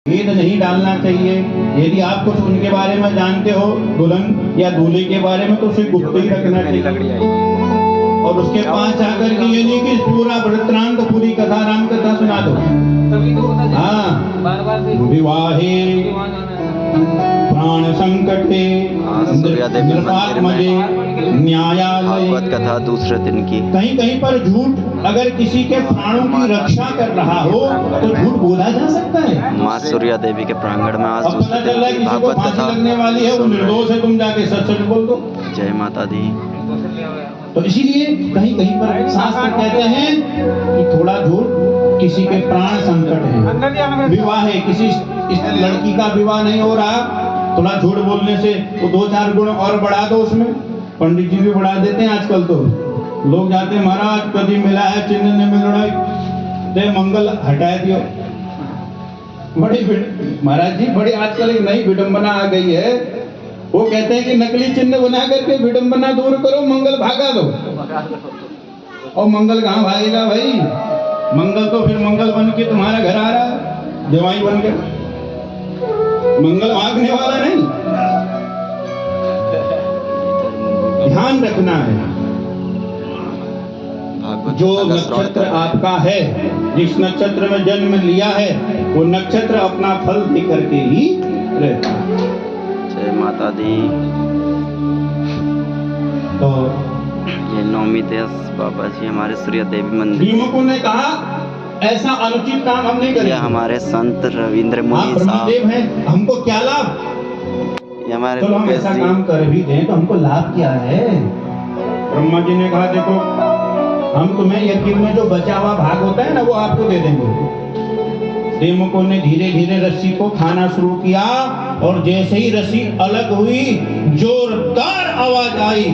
भेद नहीं डालना चाहिए। यदि आप कुछ उनके बारे में जानते हो, दुल्हन या दूल्हे के बारे में, तो उसे गुप्त ही रखना चाहिए। और उसके पास आकर के ये नहीं कि पूरा वृत्तांत, पूरी कथा, राम कथा सुना दो। हाँ, विवाहे प्राण संकटे न्यायालय, भागवत कथा दूसरे दिन की। कहीं कहीं पर झूठ अगर किसी के प्राणों की रक्षा कर रहा हो तो झूठ बोला जा सकता है। माँ सूर्या देवी के प्रांगण में आज अब पता चल रहा है किसी को भागवत फांसी कथा लगने वाली है, वो निर्दोष है, तुम जाके सच सच बोल दो। जय माता दी। तो इसीलिए कहीं कहीं पर शास्त्र कहते हैं कि थोड़ा झूठ, किसी के प्राण संकट है, विवाह है, किसी इस लड़की का विवाह नहीं हो रहा, थोड़ा झूठ बोलने से वो 2-4 गुण और बढ़ा दो उसमें। पंडित जी भी बढ़ा देते हैं आजकल, तो लोग जाते हैं, महाराज कभी मिला है चिन्ह ने में लड़ाई दे मंगल हटा दियो। बड़ी महाराज जी बड़ी आजकल एक नई विडंबना आ गई है, वो कहते हैं कि नकली चिन्ह बना करके विडंबना दूर करो, मंगल भागा दो। और मंगल कहाँ भागेगा भाई? मंगल तो फिर मंगल बन के तुम्हारा घर आ रहा है, जवाई बन के। मंगल भागने वाला नहीं, ध्यान रखना है। जो नक्षत्र आपका है, जिस नक्षत्र में जन्म लिया है, वो नक्षत्र अपना फल दे करके ही रहता है। जय माता दी। तो ये नौमी देश बाबा जी हमारे सूर्या देवी मंदिर, भीमकों ने कहा ऐसा अनुचित काम हम नहीं करेंगे। हमारे संत रविंद्र मुनि साहब ब्रह्मदेव हैं, हमको क्या लाभ? ये हमारे चलो हम ऐसा काम कर भी दें तो हमको लाभ क्या है? ब्रह्मा जी ने कहा देखो, हम तुम्हें यज्ञ में जो बचा हुआ भाग होता है ना, वो आपको दे देंगे। देवकों ने धीरे धीरे रस्सी को खाना शुरू किया, और जैसे ही रस्सी अलग हुई, जोरदार आवाज आई,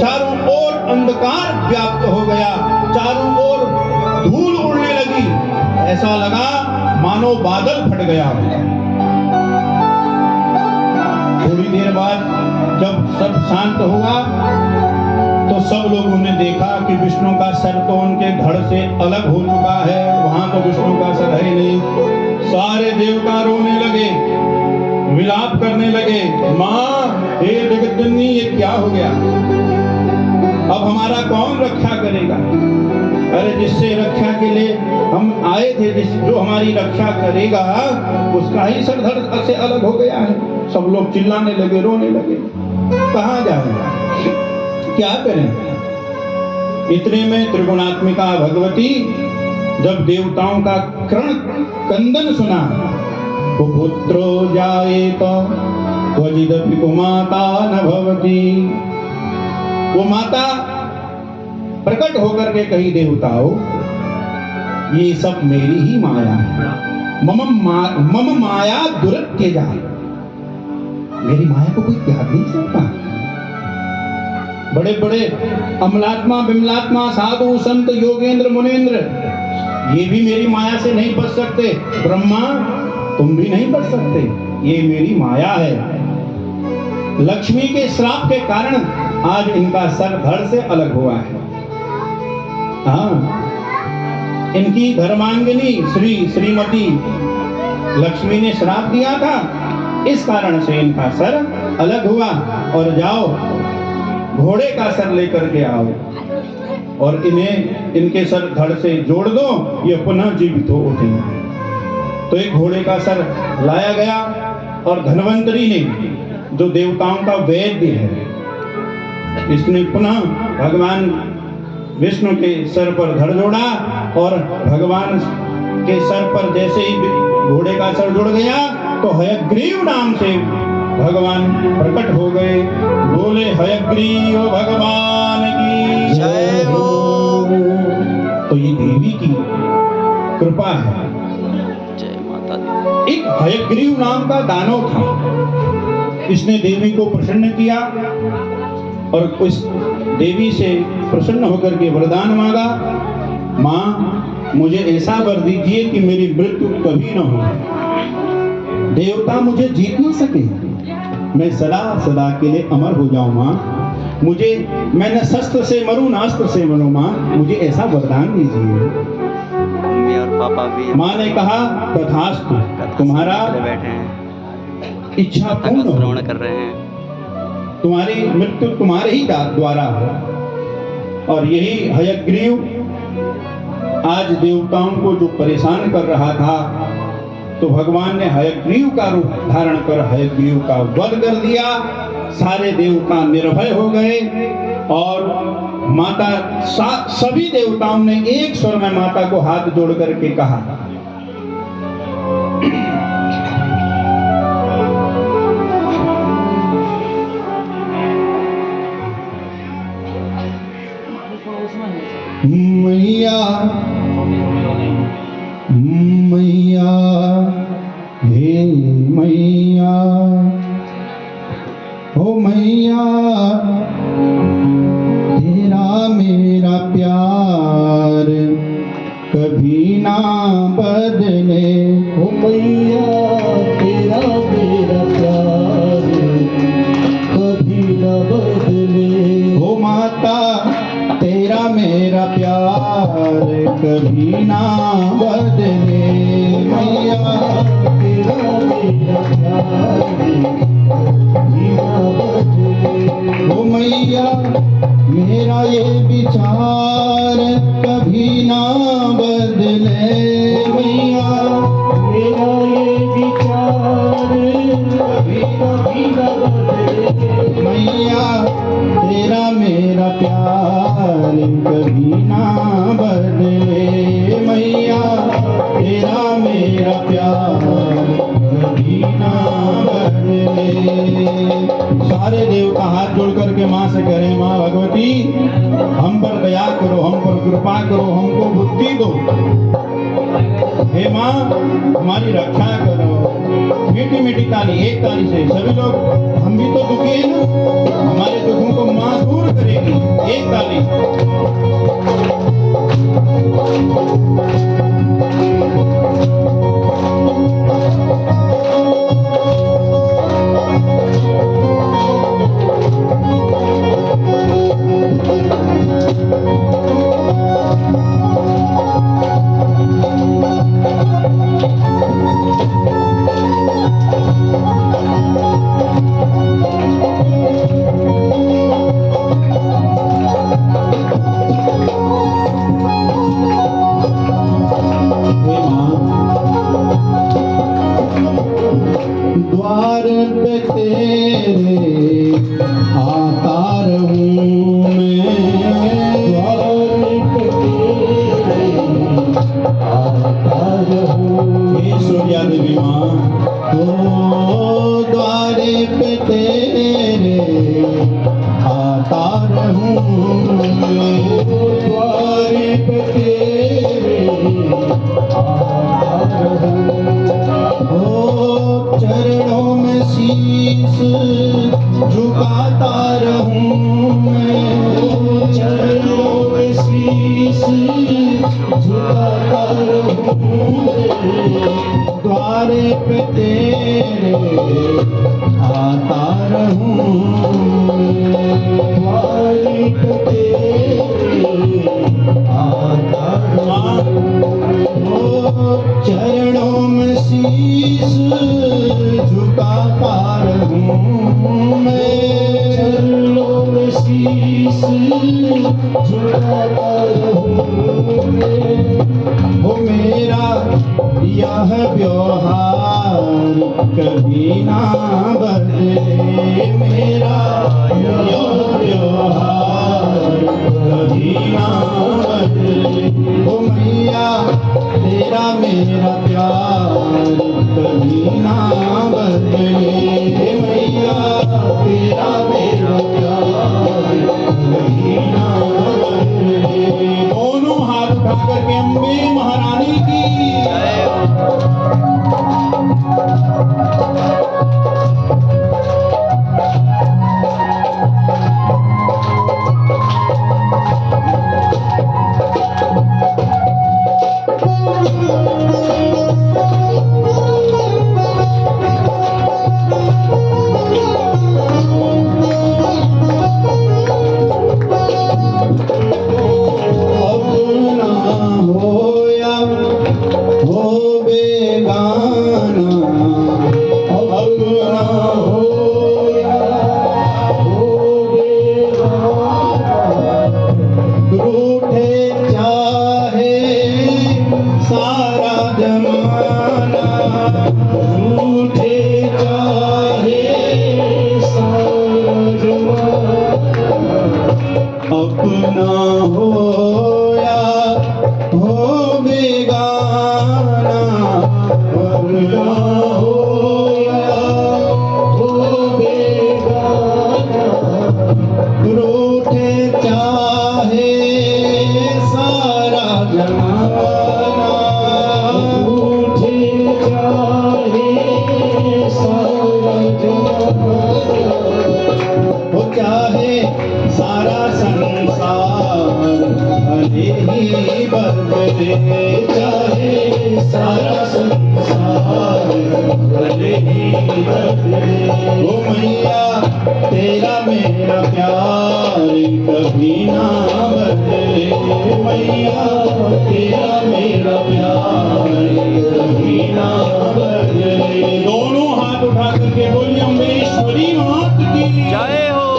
चारों ओर अंधकार व्याप्त हो गया, चारों ओर धूल उड़ने लगी, ऐसा लगा मानो बादल फट गया। थोड़ी देर बाद जब सब शांत हुआ तो सब लोगों ने देखा कि विष्णु का सर तो उनके धड़ से अलग हो चुका है, वहां तो विष्णु का सर है नहीं। सारे देवता रोने लगे, विलाप करने लगे, माँ हे जगतजननी ये क्या हो गया? अब हमारा कौन रक्षा करेगा? अरे जिससे रक्षा के लिए हम आए थे, जो हमारी रक्षा करेगा, उसका ही सर धड़ से अलग हो गया है। सब लोग चिल्लाने लगे, रोने लगे, कहाँ जाएंगे, क्या करें? इतने में त्रिगुणात्मिका भगवती जब देवताओं का कर्ण कंदन सुना, तो पुत्रो जायेत क्वचिदपि कुमाता न भवति, वो माता प्रकट होकर के कही, देवताओं ये सब मेरी ही माया है, मम माया दुरत्य जा, मेरी माया को कोई त्याग नहीं सकता। बड़े बड़े अमलात्मा विमलात्मा साधु संत योगेंद्र मुनेंद्र ये भी मेरी माया से नहीं बच सकते, ब्रह्मा तुम भी नहीं बच सकते, ये मेरी माया है। लक्ष्मी के श्राप के कारण आज इनका सर धड़ से अलग हुआ है। हाँ, इनकी धर्मांगिनी श्रीमती लक्ष्मी ने श्राप दिया था, इस कारण से इनका सर अलग हुआ। और जाओ घोड़े का सर लेकर के आओ और इन्हें इनके सर धड़ से जोड़ दो, ये पुनः जीवित हो उठेंगे। तो एक घोड़े का सर लाया गया और धन्वंतरी ने, जो देवताओं का वैद्य है, इसने पुनः भगवान विष्णु के सर पर धड़ जोड़ा, और भगवान के सर पर जैसे ही घोड़े का सर जुड़ गया तो हयग्रीव नाम से भगवान प्रकट हो गए। बोले हयग्रीव भगवान की जय हो। तो ये देवी की कृपा है। जय माता दी। एक हयग्रीव नाम का दानव था, इसने देवी को प्रसन्न किया और उस देवी से प्रसन्न होकर के वरदान मांगा, माँ मुझे ऐसा वर दीजिए कि मेरी मृत्यु कभी न हो, देवता मुझे जीत न सके, मैं सदा सदा के लिए अमर हो जाऊं माँ, मैं न शस्त्र से मरूं न अस्त्र से मरूं माँ, मुझे ऐसा वरदान दीजिए। पापा भी माँ ने कहा तथास्तु, तुम्हारा बैठे हैं, इच्छा कथा का पूर्ण हो, श्रवण कर रहे हैं। तुम्हारी मृत्यु तुम्हारे ही द्वारा हो। और यही हयग्रीव आज देवताओं को जो परेशान कर रहा था, तो भगवान ने हयग्रीव का रूप धारण कर हयग्रीव का वध कर दिया। सारे देवता निर्भय हो गए और माता सभी देवताओं ने एक स्वर में माता को हाथ जोड़ करके कहा, मैया मैया हे मैया, ओ मैया तेरा मेरा प्यार कभी ना बदले। ओ मैया तेरा मेरा प्यार कभी न बदले। ओ माता तेरा मेरा प्यार कभी ना बदले। मैया तेरा मेरा प्यार कभी न बदले। ओ मैया मेरा ये विचार कभी ना बदले। मैया मेरा ये विचार कभी न बदले। मैया तेरा मेरा प्यार कभी ना बदले। मैया तेरा मेरा प्यार कभी ना बदले। सारे देवता हाथ जोड़ करके माँ से करें, माँ भगवती हम पर दया करो, हम पर कृपा करो, हमको बुद्धि दो। हे माँ हमारी रक्षा करो। मीठी मीठी ताली, एक ताली से सभी लोग, हम भी तो दुखी हैं ना, हमारे दुखों को माँ दूर करेगी। एक ताली। द्वार पे तेरे आता रहूं मैं। द्वार पे तेरे आता रहूं। हे सूर्या देवी माँ, ओ द्वारे पे तेरे आता रहूं मैं। द्वारे पे तेरे आता रहूं। ओ चरणों में शीश झुकाता रहूं मैं। चरणों में शीश झुकाता रहूं। द्वारे पे तेरे आता रहूं मैं। द्वारे पे तेरे आता रहूं। ओ चरणों में शीश झुकाता रहूं मैं। चरणों में शीश झुकाता रहूं मैं। हो मेरा यह व्यवहार कभी ना बदले। मेरा यह व्यवहार कभी ना बदले। हो मैया तेरा मेरा प्यार कभी ना बदले। मैया तेरा मेरा प्यार कभी ना बदले। दोनों हाथ उठा करके अम्बे महारानी की रूठे चाहे सारा जमाना, अपना हो या हो बेगाना, अपना हो या हो बेगाना, रूठे चाहे सारा जमाना, रूठे चाहे सारा जमाना, हो चाहे सारा संसार भले ही बदले, चाहे सारा संसार भले ही बदले, ओ मैया तेरा मेरा प्यार कभी ना बदले, मैया तेरा मेरा प्यार कभी ना बदले। दोनों हाथ उठा करके बोलिए अम्बेश्वरी मात की जय हो।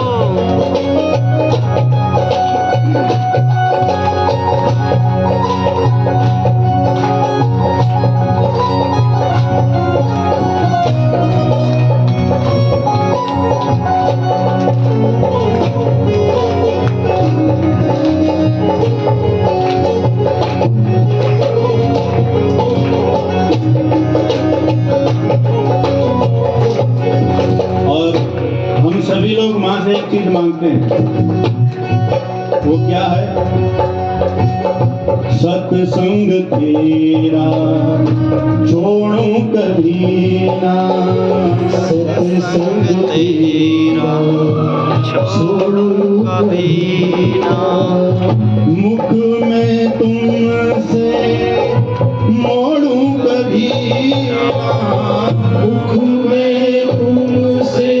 और हम सभी लोग माँ से एक चीज मांगते हैं, वो क्या है? सत्संग तेरा छोड़ूं कभी ना, सत्संग तेरा छोड़ूं कभी ना, मुख में तुमसे मोड़ूं कभी ना, मुख में तुमसे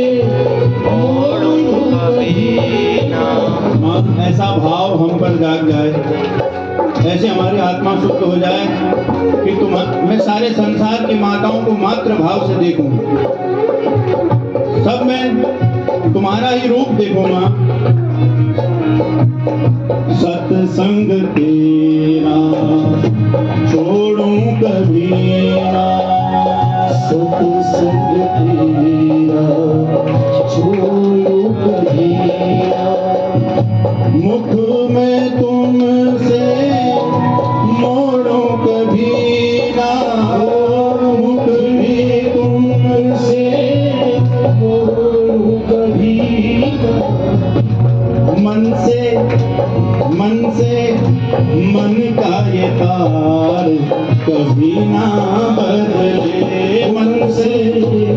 मोड़ूं कभी ना। माँ ऐसा भाव हम पर जाग जाए, ऐसे हमारी आत्मा शुद्ध हो जाए कि मैं सारे संसार की माताओं को मात्र भाव से देखूं, सब मैं तुम्हारा ही रूप देखूं माँ। सत्संग तेरा छोड़ूं कभी ना, सत्संग तेरा छोड़ूं कभी ना, मुख में तुमसे मोड़ूं कभी ना, मुख में तुमसे मोड़ूं कभी ना। मन से मन का ये तार कभी ना बदले, मन से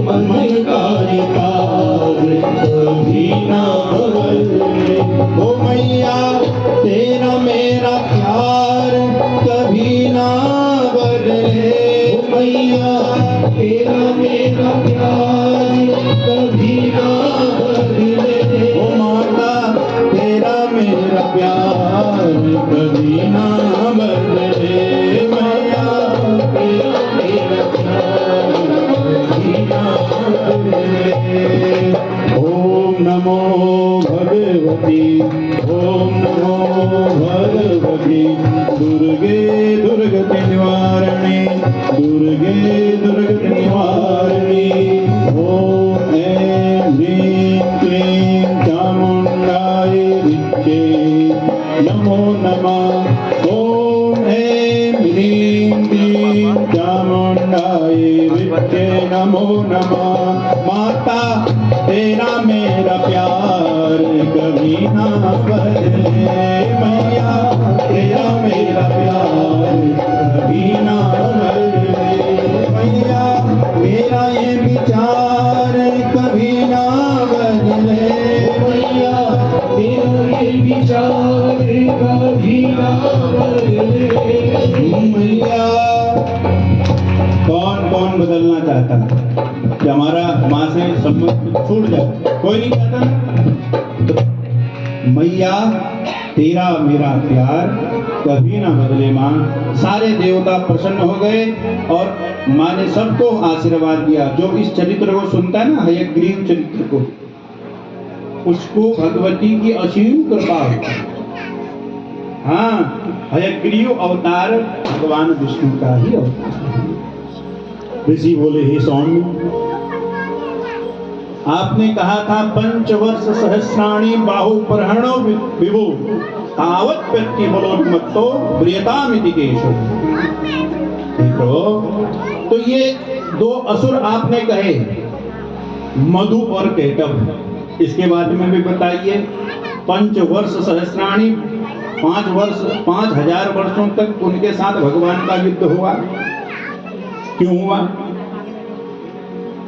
मन का ये तार कभी ना बदले, ओ मैया तेरा मेरा प्यार कभी ना बदले, ओ मैया तेरा मेरा प्यार कभी ना बदले, ओ माता तेरा मेरा प्यार कभी ना बदले, मैया तेरा मेरा प्यार कभी ना बदले। ओम नमो भगवती, ओम नमो भगवती दुर्गे दुर्गति निवारणी, दुर्गे दुर्गति निवारणी। ओम ऐं ह्रीं क्लीं चामुण्डाय विद्ये नमो नमः। ओम ऐं ह्रीं क्लीं चामुण्डाय विद्ये नमो नमः। माता तेरा मेरा प्यार कभी ना बदले, मैया तेरा मेरा प्यार कभी ना बदले, मैया मेरा ये विचार कभी ना बदले, मैया तेरा ये विचार कभी ना बदले। मैया कौन कौन बदलना चाहता है कि हमारा माँ से संबंध छूट जाए? कोई नहीं चाहता ना। मैया तेरा मेरा प्यार कभी ना बदले माँ। सारे देवता प्रसन्न हो गए और माँ ने सबको आशीर्वाद दिया। जो इस चरित्र को सुनता है ना, हयग्रीव चरित्र को, उसको भगवती की असीम कृपा होती है। हाँ, हयग्रीव अवतार भगवान विष्णु का ही अवतार है। ऋषि बोले, हे स्वामी, आपने कहा था पंचवर्ष सहस्राणि बाहुपर्हणो विभो तावत् व्यक्ति बलोन्मत्तो प्रियतामिति केशव। देखो, तो ये दो असुर आपने कहे, मधु और केटव, इसके बारे में भी बताइए। पंचवर्ष सहस्राणि, 5000 वर्षों तक उनके साथ भगवान का युद्ध हुआ। क्यों हुआ?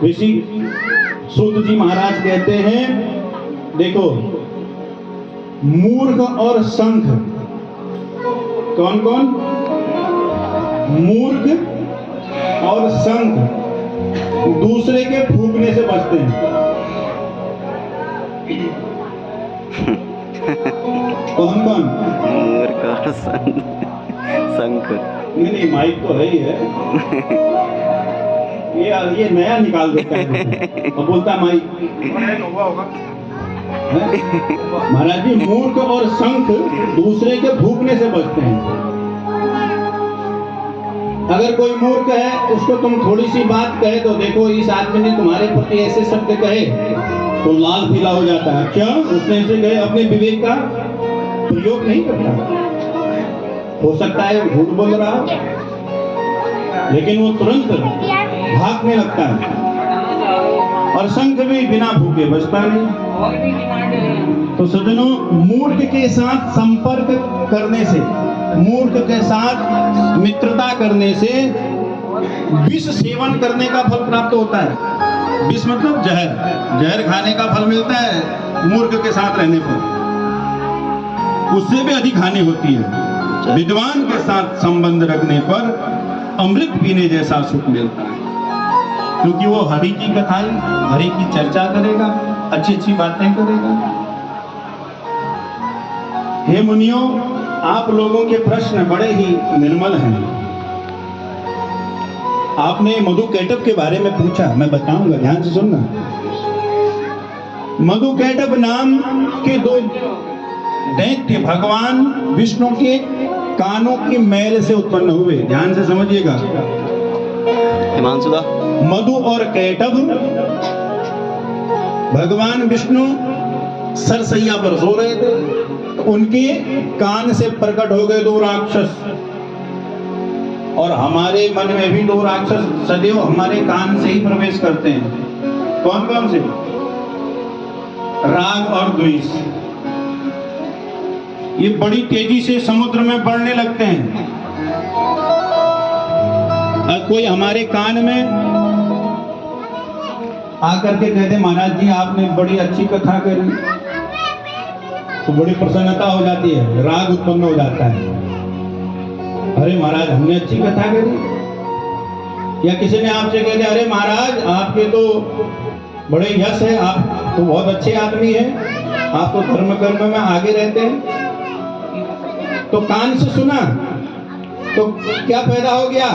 ऋषि सूत जी महाराज कहते हैं, देखो, मूर्ख और शंख, कौन कौन? मूर्ख और शंख दूसरे के फूंकने से बचते हैं। कौन कौन? मूर्ख और शंख। नहीं, माइक तो है ही है। ये नया निकाल देता है और बोलता माइक। महाराज जी, मूर्ख और शंख दूसरे के फूंकने से बचते हैं। अगर कोई मूर्ख है, उसको तुम थोड़ी सी बात कहे तो देखो, इस आदमी ने तुम्हारे प्रति ऐसे शब्द कहे तो लाल पीला हो जाता है। क्या उसने ऐसे कहे? अपने विवेक का प्रयोग नहीं करता। हो सकता है वो झूठ बोल रहा हो, लेकिन वो तुरंत भागने लगता है। और शंख भी बिना भूखे बचता नहीं। तो सज्जनों, मूर्ख के साथ संपर्क करने से, मूर्ख के साथ मित्रता करने से विष सेवन करने का फल प्राप्त होता है। विष मतलब जहर, जहर खाने का फल मिलता है मूर्ख के साथ रहने पर। उससे भी अधिक हानि होती है। विद्वान के साथ संबंध रखने पर अमृत पीने जैसा सुख मिलता है, क्योंकि वो हरि की कथाएं, हरि की चर्चा करेगा, अच्छी अच्छी बातें करेगा। हे मुनियों, आप लोगों के प्रश्न बड़े ही निर्मल हैं। आपने मधु कैटव के बारे में पूछा, मैं बताऊंगा, ध्यान से सुनना। मधु कैटव नाम के दो दैत्य भगवान विष्णु के कानों की मैल से उत्पन्न हुए। ध्यान से समझिएगा। हिमांशुदा, मधु और कैटव, भगवान विष्णु सरसैया पर सो रहे थे, तो उनके कान से प्रकट हो गए दो राक्षस। और हमारे मन में भी दो राक्षस सदैव हमारे कान से ही प्रवेश करते हैं। कौन कौन से? राग और द्वेष। ये बड़ी तेजी से समुद्र में बढ़ने लगते हैं। और कोई हमारे कान में आकर के कहते, महाराज जी आपने बड़ी अच्छी कथा करी, तो बड़ी प्रसन्नता हो जाती है, राग उत्पन्न हो जाता है। अरे महाराज, हमने अच्छी कथा करी। या किसी ने आपसे कह दिया, अरे महाराज आपके तो बड़े यश है, आप तो बहुत अच्छे आदमी हैं, आप तो धर्म कर्म में आगे रहते हैं। तो कान से सुना तो क्या पैदा हो गया?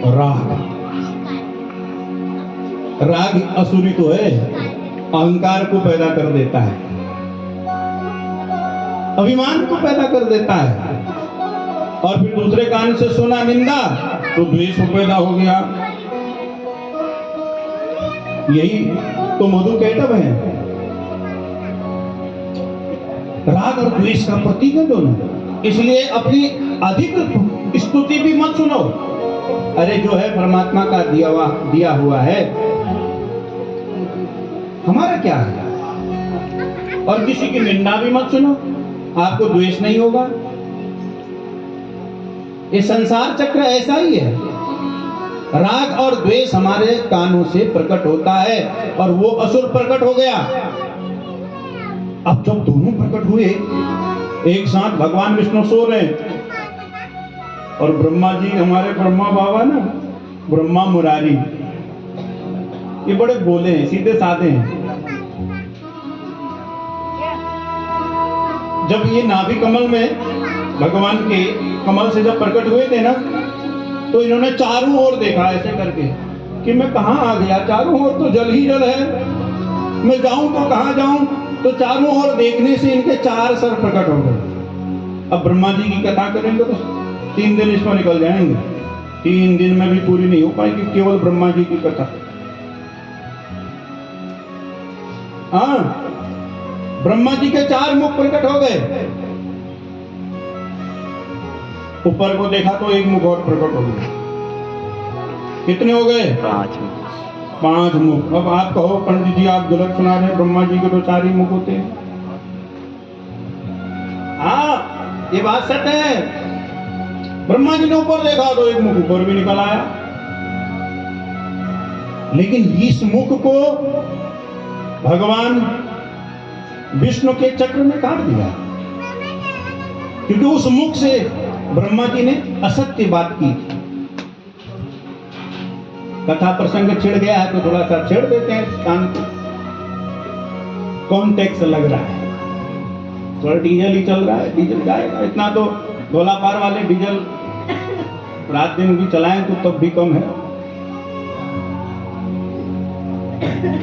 राग। राग असुरी तो है, अहंकार को पैदा कर देता है, अभिमान को पैदा कर देता है। और फिर दूसरे कान से सुना निंदा तो द्वेष पैदा हो गया। यही तो मधु कैटव है। राग और द्वेष का प्रतीक है दोनों। इसलिए अपनी अधिक स्तुति भी मत सुनो। अरे जो है परमात्मा का दिया हुआ है, हमारा क्या है। और किसी की निंदा भी मत सुनो, आपको द्वेष नहीं होगा। ये संसार चक्र ऐसा ही है। राग और द्वेष हमारे कानों से प्रकट होता है, और वो असुर प्रकट हो गया। अब जब दोनों प्रकट हुए एक साथ, भगवान विष्णु सो रहे, और ब्रह्मा जी, हमारे ब्रह्मा बाबा ना, ब्रह्मा मुरारी, ये बड़े भोले हैं, सीधे साधे हैं। जब ये नाभि कमल में भगवान के कमल से जब प्रकट हुए थे ना, तो इन्होंने चारों ओर देखा ऐसे करके कि मैं कहाँ आ गया, चारों ओर तो जल ही जल है, मैं जाऊं तो कहाँ जाऊं। तो चारों ओर देखने से इनके 4 सर प्रकट हो गए। अब ब्रह्मा जी की कथा करेंगे तो 3 दिन इसमें निकल जाएंगे। 3 दिन में भी पूरी नहीं हो पाएगी केवल ब्रह्मा जी की कथा। हाँ, ब्रह्मा जी के 4 मुख प्रकट हो गए। ऊपर को देखा तो 1 मुख और प्रकट हो गया। कितने हो गए? 5 मुख। अब आप कहो पंडित जी आप गलत सुना रहे हैं, ब्रह्मा जी के तो 4 ही मुख होते हैं। हाँ, ये बात सत्य है। ब्रह्मा जी ने ऊपर देखा तो 1 मुख ऊपर भी निकल आया, लेकिन इस मुख को भगवान विष्णु के चक्र में काट दिया, क्योंकि उस मुख से ब्रह्मा जी ने असत्य बात की। कथा प्रसंग छिड़ गया है तो थोड़ा सा छेड़ देते हैं, शांति। कौन टैक्स लग रहा है? थोड़ा डीजल ही चल रहा है, डीजल जाएगा। इतना तो धोला पार वाले डीजल रात दिन भी चलाएं तो तब भी कम है।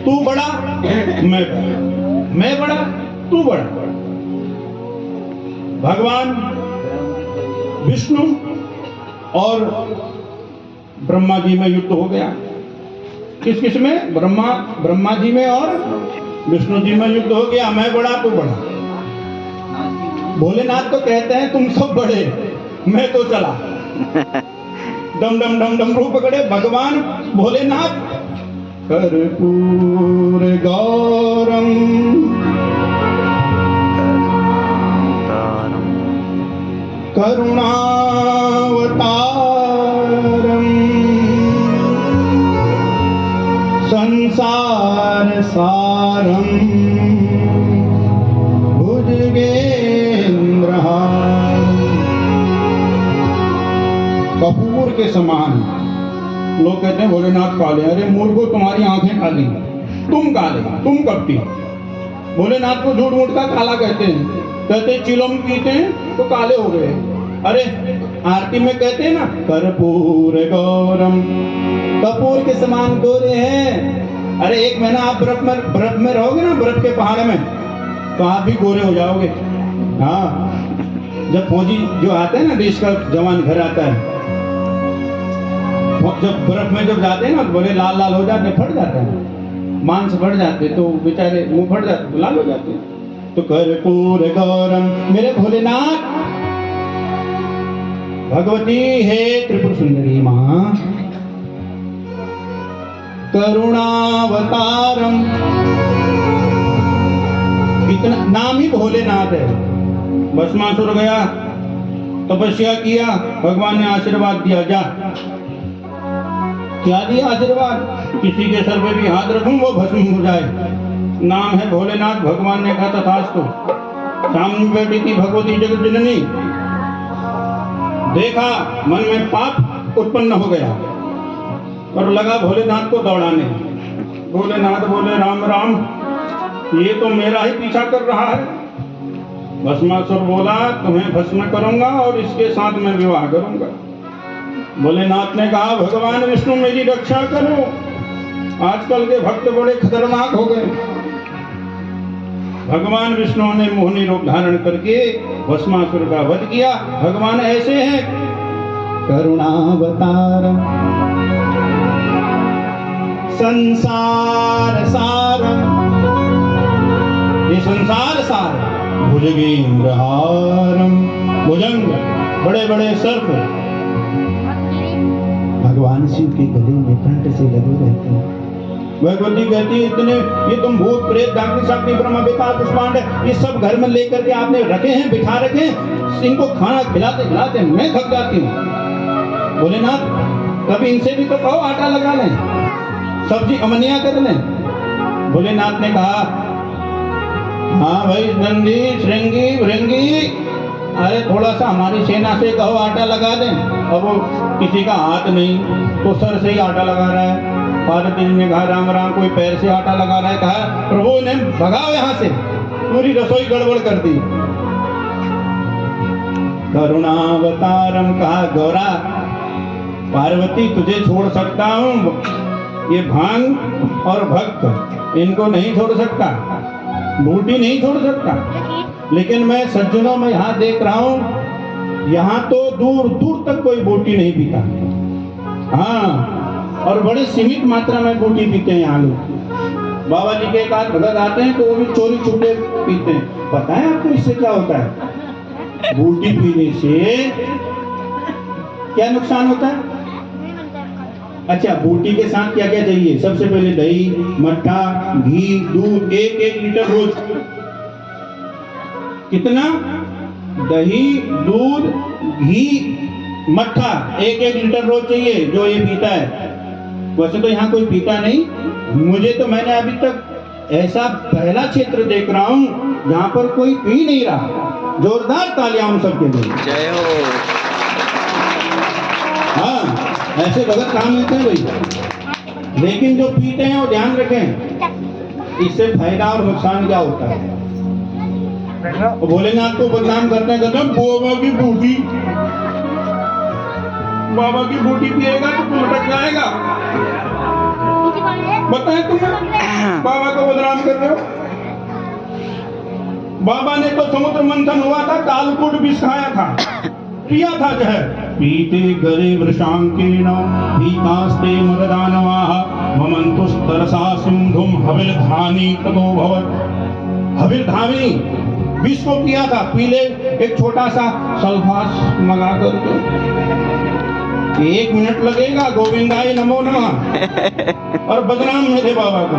तू बड़ा मैं बड़ा तू बड़ा। भगवान विष्णु और ब्रह्मा जी में युद्ध हो गया। किस में? ब्रह्मा जी में और विष्णु जी में युद्ध हो गया। मैं बड़ा तू बड़ा। भोलेनाथ तो कहते हैं तुम सब बड़े, मैं तो चला। डम डम डम डम रूप पकड़े भगवान भोलेनाथ। कर्पूर गौरम करुणावतारम संसार सारम कपूर के समान। लोग कहते हैं भोलेनाथ काले। अरे मूर्खो, तुम्हारी आंखें काली, तुम काले, तुम कपटी। भोलेनाथ को झूठ मूठ का काला कहते हैं। कहते चिलम पीते हैं तो काले हो गए। अरे आरती में कहते हैं ना, कर्पूर गौरम, कपूर के समान गोरे हैं। अरे 1 महीना आप बर्फ में रहोगे ना, बर्फ के पहाड़ में, तो आप भी गोरे हो जाओगे। हाँ, जब फौजी जो आता है ना, देश का जवान घर आता है, जब बर्फ में जब जाते हैं ना, बोले लाल लाल हो जाते, फट जाते हैं, मांस फट जाते, तो बेचारे मुंह फट जाते, लाल हो जाते हैं। तो कर्पूर गौरम, मेरे भोलेनाथ। भगवती है त्रिपुर सुंदरी मां, करुणावतारम। इतना नाम ही भोलेनाथ है। भस्मासुर गया, तपस्या किया, भगवान ने आशीर्वाद दिया, जा। क्या दिया आशीर्वाद? किसी के सर पे भी हाथ रखूं वो भस्म हो जाए। नाम है भोलेनाथ। भगवान ने कहा तथास्तु। सामने बैठी थी भगवती जगत जननी, देखा मन में पाप उत्पन्न हो गया और लगा भोलेनाथ को दौड़ाने। भोलेनाथ बोले राम राम, ये तो मेरा ही पीछा कर रहा है। भस्मासुर बोला तुम्हें भस्म करूंगा और इसके साथ मैं विवाह करूंगा। भोलेनाथ ने कहा भगवान विष्णु मेरी रक्षा करो, आजकल के भक्त बड़े खतरनाक हो गए। भगवान विष्णु ने मोहिनी रूप धारण करके भस्मासुर का वध किया। भगवान ऐसे हैं, करुणावतार संसार सारम, ये संसार सार। भुजगेन्द्रहारम, भुजंग बड़े बड़े सर्प भगवान शिव के गले में कंठ से लगे रहते हैं। भगवती कहती है इतने ये तुम भूत प्रेत डाकनी शक्ति ब्रह्मा विकार पुष्पांड ये सब घर में लेकर के आपने रखे हैं, बिठा रखे हैं, इनको खाना खिलाते खिलाते मैं थक जाती हूँ। भोलेनाथ कभी इनसे भी तो कहो आटा लगा लें, सब्जी अमनिया कर लें। भोलेनाथ ने कहा हाँ भाई नंदी श्रृंगी भृंगी, अरे थोड़ा सा हमारी सेना से कहो आटा लगा दें। अब वो किसी का हाथ नहीं तो सर से ही आटा लगा रहा है। पार्वती जी ने कहा राम राम, कोई पैर से आटा लगा रहा है। कहा प्रभु ने भगाओ यहाँ से, पूरी रसोई गड़बड़ कर दी। करुणावतारम, कहा गौरा पार्वती तुझे छोड़ सकता हूँ, ये भांग और भक्त इनको नहीं छोड़ सकता, बूटी नहीं छोड़ सकता, लेकिन मैं सज्जनों में यहाँ देख रहा हूँ, यहाँ तो दूर दूर तक कोई बूटी नहीं पीता। हाँ, और बड़े सीमित मात्रा में बूटी पीते हैं यहाँ लोग। बाबा जी के एक आध भगत आते हैं तो वो भी चोरी छुपे पीते हैं। पता है आपको इससे क्या होता है? बूटी पीने से क्या नुकसान होता है? अच्छा, बूटी के साथ क्या क्या चाहिए? सबसे पहले दही, मट्ठा, घी, दूध, 1-1 लीटर रोज। कितना? दही, दूध, घी, मट्ठा 1-1 लीटर रोज चाहिए जो ये पीता है। वैसे तो यहाँ कोई पीता नहीं। मुझे तो, मैंने अभी तक ऐसा पहला क्षेत्र देख रहा हूँ जहाँ पर कोई पी नहीं रहा। जोरदार तालियां उन सबके लिए। जय हो। हाँ, ऐसे भगत कहाँ मिलते हैं भाई? लेकिन जो पीते हैं वो ध्यान रखें, इससे फायदा और नुकसान क्या होता है। और भोलेनाथ को बदनाम करते हैं बाबा की बूटी, बाबा की बूटी पिएगा तो तू लटक जाएगा। बताएं तुम्हें बाबा को बदनाम कर रहे हो। बाबा ने तो समुद्र मंथन हुआ था, कालकूट विष खाया था, पिया था जहर। पीते गरे वृषांकेन पीतास्ते मददानवाः ममन्तुस्तरसा सिंधुम हविर्धानी ततो भवत्। हविर्धामी विष को पिया था। पीले एक छोटा सा सल्फास मंगा कर 1 मिनट लगेगा, गोविंदाय नमो नमः, और बदनाम में थे बाबा को।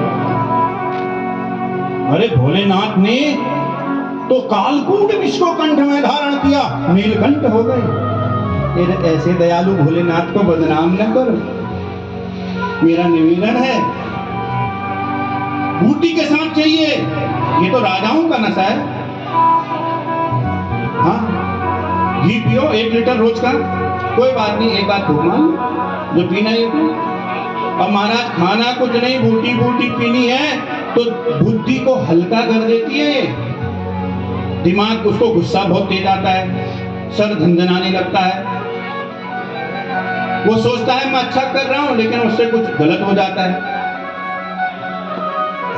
अरे भोलेनाथ ने तो कालकूट विष को कंठ में धारण किया, नीलकंठ हो गए। ऐसे दयालु भोलेनाथ को बदनाम न करो। मेरा निवेदन है, बूटी के साथ चाहिए। ये तो राजाओं का नशा है। हाँ, घी पियो 1 लीटर रोज का, कोई बात नहीं, एक आध फूक मान जो पीना है। अब महाराज खाना कुछ नहीं, बूटी बूटी पीनी है तो बुद्धि को हल्का कर देती है। दिमाग, उसको गुस्सा बहुत तेज आता है, सर झंझनाने लगता है, वो सोचता है मैं अच्छा कर रहा हूं लेकिन उससे कुछ गलत हो जाता है।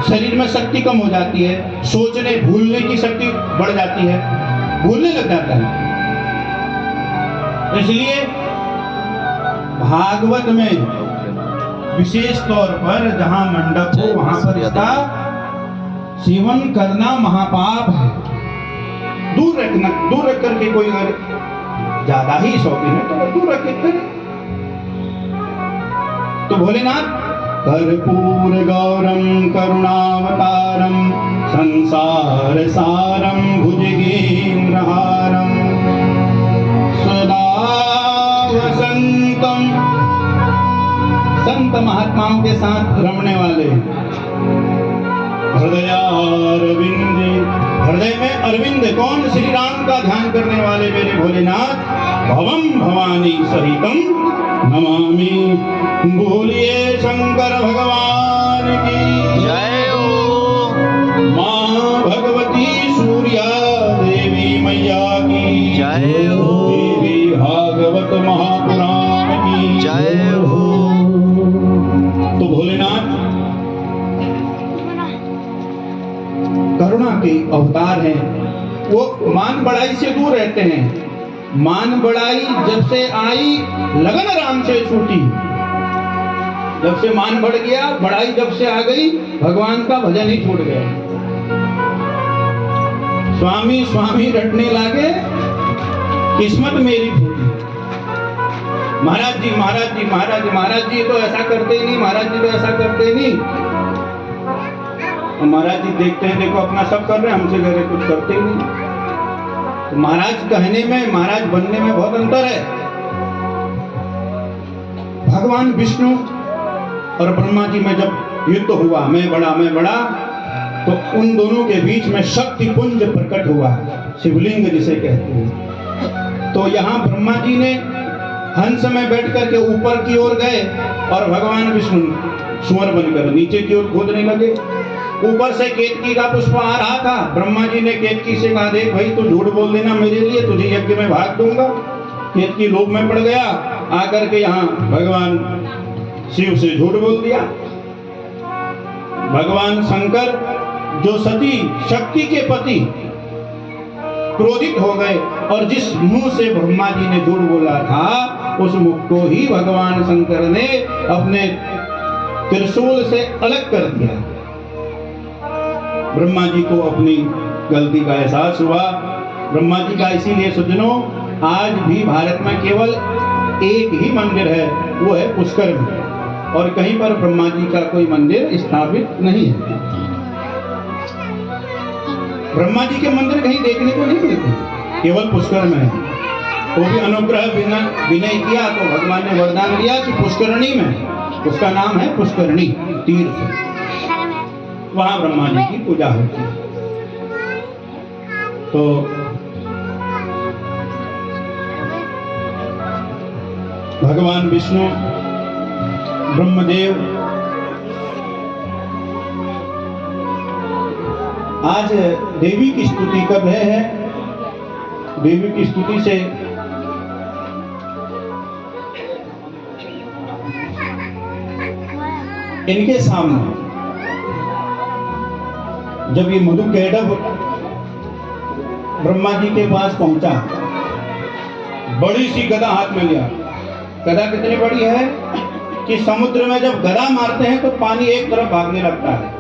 शरीर में शक्ति कम हो जाती है, सोचने भूलने की शक्ति बढ़ जाती है, भूलने लग जाता है। इसलिए भागवत में विशेष तौर पर जहां मंडप हो वहां पर इसका सेवन करना महापाप है। दूर रखना, दूर रख करके, कोई अगर ज्यादा ही शौकीन है तो दूर रख के। तो भोलेनाथ कर्पूर गौरम करुणावतारम संसार सारम भुजगेन्द्रहारम सदा वसंतम। संत महात्माओं के साथ रमने वाले, हृदयारविंदे, हृदय में अरविंद, कौन? श्री राम का ध्यान करने वाले मेरे भोलेनाथ। भवम भवानी सहितम नमामि। बोलिए शंकर भगवान की जय हो। माँ भगवती सूर्या देवी मैया की जय हो। देवी भागवत महापुराण की जय हो। तो भोलेनाथ करुणा के अवतार हैं। वो मान बढ़ाई से दूर रहते हैं। मान बढ़ाई जब से आई, लगन राम से छूटी। जब से मान बढ़ गया, बढ़ाई जब से आ गई, भगवान का भजन ही छूट गया। स्वामी स्वामी रटने लगे, किस्मत मेरी फूटी। महाराज जी महाराज जी महाराज जी महाराज जी तो ऐसा करते ही नहीं, महाराज जी तो ऐसा करते नहीं। महाराज जी देखते हैं, देखो अपना सब कर रहे हैं, हमसे कह रहे कुछ करते ही नहीं। तो महाराज कहने में, महाराज बनने में बहुत अंतर है। भगवान विष्णु और ब्रह्मा जी में जब युद्ध हुआ, मैं बड़ा, तो उन दोनों के बीच में शक्ति पुंज प्रकट हुआ, शिवलिंग जिसे कहते हैं। तो यहाँ ब्रह्मा जी ने हंस में बैठ करके ऊपर की ओर गए और भगवान विष्णु सुअर बनकर नीचे की ओर खोदने लगे। ऊपर से केतकी का पुष्प आ रहा था। ब्रह्मा जी ने केतकी से कहा, देख भाई तू झूठ बोल देना मेरे लिए, तुझे यज्ञ में भाग दूंगा। केतकी लोभ में पड़ गया, आकर के यहाँ भगवान शिव से झूठ बोल दिया। भगवान शंकर जो सती शक्ति के पति क्रोधित हो गए और जिस मुंह से ब्रह्मा जी ने झूठ बोला था उस मुख को ही भगवान शंकर ने अपने त्रिशूल से अलग कर दिया। ब्रह्मा जी को अपनी गलती का एहसास हुआ। ब्रह्मा जी का इसीलिए सुजनों आज भी भारत में केवल एक ही मंदिर है, वो है पुष्कर में, और कहीं पर ब्रह्मा जी का कोई मंदिर स्थापित नहीं है। ब्रह्मा जी के मंदिर कहीं देखने को नहीं मिलते, केवल पुष्कर में है। वो भी अनुग्रह बिना विनय किया तो भगवान ने वरदान दिया कि पुष्करणी में, उसका नाम है पुष्करणी तीर्थ, वहां ब्रह्मा जी की पूजा होती है। तो भगवान विष्णु ब्रह्मदेव आज देवी की स्तुति कर रहे हैं। देवी की स्तुति से इनके सामने जब ये मधु कैटभ ब्रह्मा जी के पास पहुंचा, बड़ी सी गदा हाथ में लिया। गदा कितनी बड़ी है कि समुद्र में जब गदा मारते हैं तो पानी एक तरफ भागने लगता है।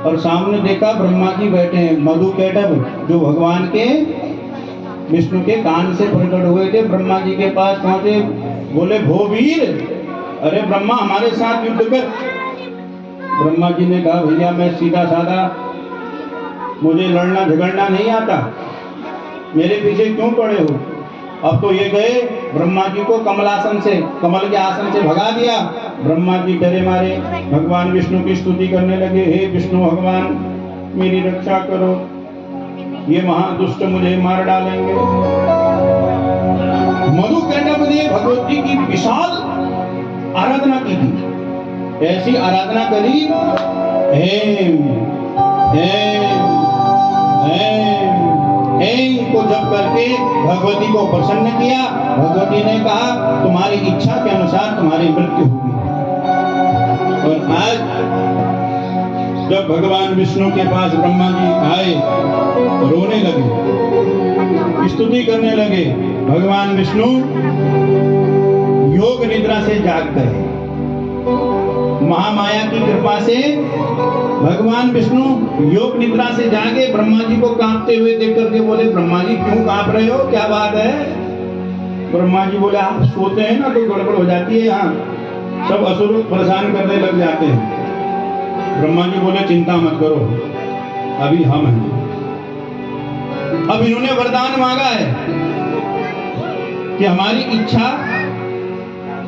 और सामने देखा ब्रह्मा जी बैठे हैं, मधु कैटभ जो भगवान के विष्णु के कान से प्रकट हुए थे, ब्रह्मा जी के पास पहुंचे, बोले भो वीर, अरे ब्रह्मा हमारे साथ युद्ध कर। ब्रह्मा जी ने कहा भैया मैं सीधा साधा, मुझे लड़ना झगड़ना नहीं आता, मेरे पीछे क्यों पड़े हो। अब तो ये गए, ब्रह्मा जी को कमलासन से, कमल के आसन से भगा दिया। ब्रह्मा जी डरे मारे भगवान विष्णु की स्तुति करने लगे, हे विष्णु भगवान मेरी रक्षा करो, ये महादुष्ट मुझे मार डालेंगे। मधु कैटभ ने भगवती की विशाल आराधना की थी, ऐसी आराधना करी, हेम हेम हेम हेम को जप करके भगवती को प्रसन्न किया। भगवती ने कहा तुम्हारी इच्छा के अनुसार तुम्हारी मृत्यु होगी। और आज जब भगवान विष्णु के पास ब्रह्मा जी आए, रोने लगे, स्तुति करने लगे, भगवान विष्णु योग निद्रा से जाग गए। महामाया की कृपा से भगवान विष्णु योग निद्रा से जागे, ब्रह्मा जी को कांपते हुए देख करके बोले ब्रह्मा जी क्यों कांप रहे हो, क्या बात है। ब्रह्मा जी बोले आप सोते हैं ना तो गड़बड़ हो जाती है, यहाँ सब असुर परेशान करने लग जाते हैं। ब्रह्मा जी बोले चिंता मत करो, अभी हम हैं। अब इन्होंने वरदान मांगा है कि हमारी इच्छा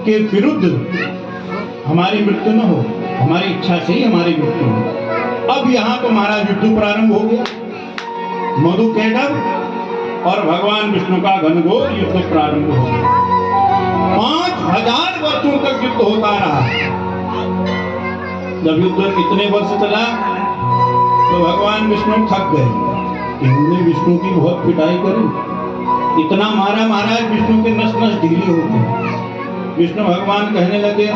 के विरुद्ध हमारी मृत्यु न हो, हमारी इच्छा से ही हमारी मृत्यु हो। अब यहाँ तुम्हारा युद्ध प्रारंभ हो गया। मधु कैटभ और भगवान विष्णु का घनघोर युद्ध प्रारंभ हो गया। 5000 वर्षों तक युद्ध होता रहा। जब युद्ध इतने वर्ष चला तो भगवान विष्णु थक गए। इन्होंने विष्णु की बहुत पिटाई करी, इतना मारा महाराज विष्णु के नस नस ढीली हो गई। विष्णु भगवान कहने लगे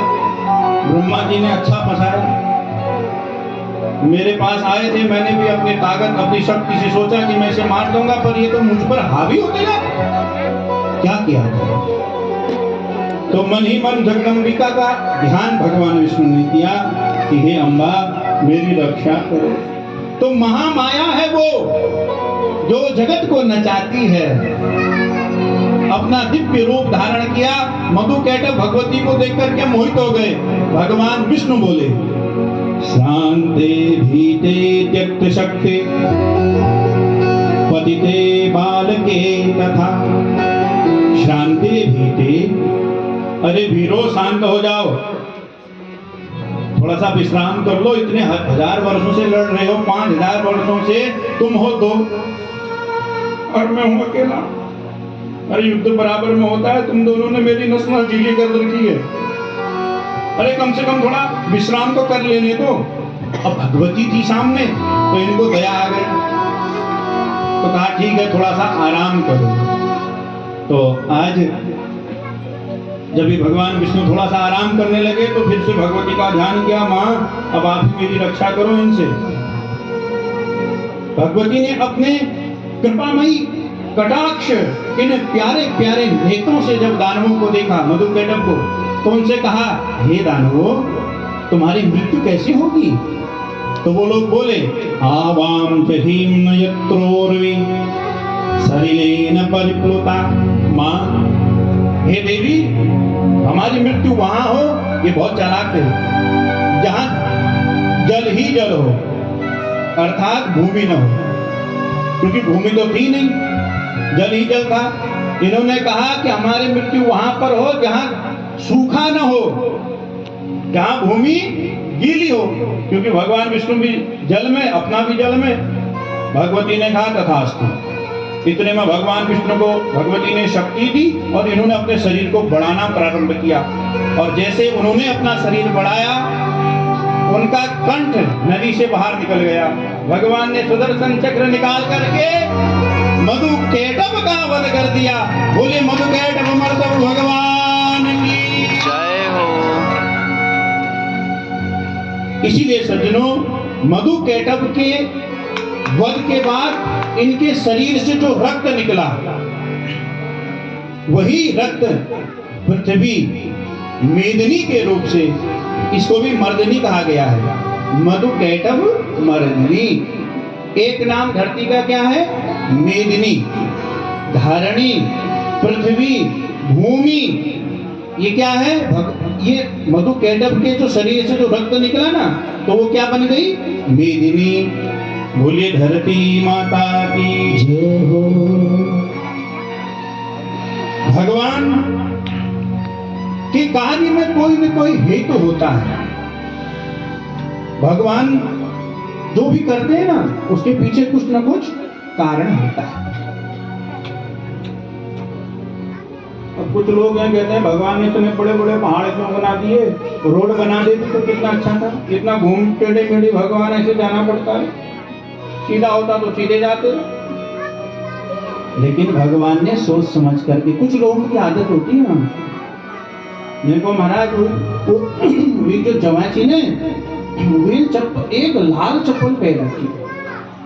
ब्रह्मा जी ने अच्छा फंसाया, मेरे पास आए थे, मैंने भी अपनी ताकत अपनी शक्ति से सोचा कि मैं इसे मार दूंगा, पर ये तो मुझ पर हावी होते ना, क्या किया जाए। तो मन ही मन जगदम्बिका का ध्यान भगवान विष्णु ने किया कि हे अम्बा मेरी रक्षा करो। तो महामाया है वो जो जगत को नचाती है, अपना दिव्य रूप धारण किया। मधु कैटभ भगवती को देख करके मोहित हो गए। भगवान विष्णु बोले शांते भीते त्यक्त शक्ति पतिते बालके तथा। शांते भीते, अरे वीरो शांत हो जाओ, थोड़ा सा विश्राम कर लो। इतने 1000 वर्षों से लड़ रहे हो, 5000 वर्षों से तुम हो दो और मैं हूं अकेला। अरे युद्ध बराबर में होता है, तुम दोनों ने मेरी नस नस ढीली कर रखी है, अरे कम से कम थोड़ा विश्राम तो कर लेने दो। अब भगवती थी सामने तो इनको दया आ गई, तो कहा ठीक है थोड़ा सा आराम करो। तो आज जब भी भगवान विष्णु थोड़ा सा आराम करने लगे तो फिर से भगवती का ध्यान किया, माँ अब आप मेरी रक्षा करो इनसे। भगवती ने अपने कृपामयी कटाक्ष इन प्यारे प्यारे नेत्रों से जब दानवों को देखा, मधुकैटभ को, तो उनसे कहा, हे दानवों, तुम्हारी मृत्यु कैसे होगी? तो वो लोग बोले, आवाम जहीम न यत्रोर्वी सलिलेन परिप्लुता। माँ, हे देवी, हमारी मृत्यु वहां हो, ये बहुत चालाक है, जहां जल ही जल हो, अर्थात भूमि न हो, क्योंकि भूमि तो थी नहीं, जल ही जल था। इन्होंने कहा कि हमारी मृत्यु वहां पर हो जहां सूखा न हो, जहां भूमि गीली हो, क्योंकि भगवान विष्णु भी जल में, अपना भी जल में। भगवती ने कहा तथास्तु। इतने में भगवान विष्णु को भगवती ने शक्ति दी और इन्होंने अपने शरीर को बढ़ाना प्रारंभ किया। और जैसे उन्होंने अपना शरीर बढ़ाया, उनका कंठ नदी से बाहर निकल गया। भगवान ने सुदर्शन चक्र निकाल करके मधुकैटभ का वध कर दिया। बोले मधुकैटभ मर्दव भगवान की जय हो। इसीलिए सज्जनों, मधुकैटभ के वध के बाद इनके शरीर से जो रक्त निकला, वही रक्त पृथ्वी मेदिनी के रूप से, इसको भी मर्दनी कहा गया है। मधुकैटभ मर्दनी। एक नाम धरती का क्या है? मेदिनी, धारणी, पृथ्वी, भूमि। ये क्या है? ये मधुकैटभ के जो शरीर से जो रक्त निकला ना, तो वो क्या बन गई? मेदिनी। बोलिए धरती माता की जय हो। भगवान के कार्य में कोई न कोई हेतु होता है। भगवान जो भी करते हैं ना, उसके पीछे कुछ न कुछ कारण होता है। अब कुछ लोग हैं कहते हैं भगवान ने इतने बड़े बड़े पहाड़ क्यों बना दिए, रोड बना देती तो कितना अच्छा था, इतना घूम टेढ़े मेढ़े भगवान ऐसे जाना पड़ता है, सीधा होता तो सीधे जाते। लेकिन भगवान ने सोच समझ करके, कुछ लोगों की आदत होती है ना, देखो महाराज वे जो जवाची ने वे चप्पल, एक लाल चप्पल पहन रखी,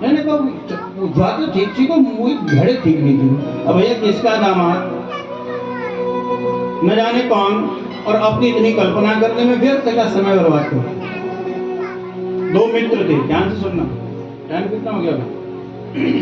मैंने कहा तो ठीक थी को मुझे घड़े ठीक नहीं थी। अब भैया किसका दामाद न जाने कौन, और अपनी इतनी कल्पना करने में व्यर्थ का समय बर्बाद कर। दो मित्र थे, ध्यान से सुनना, टाइम कितना हो गया?